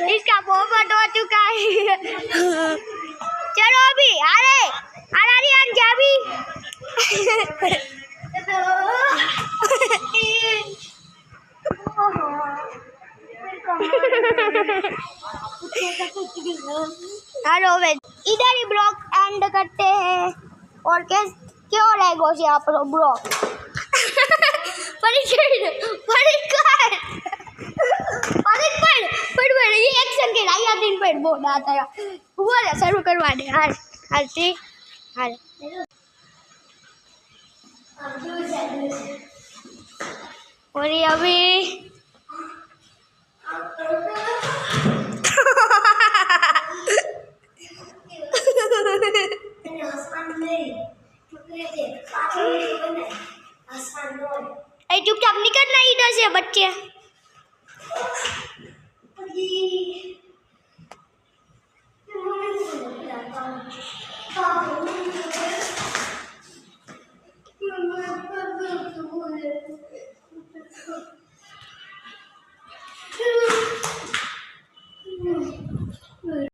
इसका पोपट हो चुका है। चलो अभी अरे अरे जा भी हेलो इधर ही ब्लॉग एंड करते हैं और क्यों रहेगा से आप लोग ब्लॉग ये एक्शन के लाया दिन पर बोल आता है वो शुरू करवा दे हाल हालती हाल और ये अभी चुपचाप निकलना इधर से बच्चे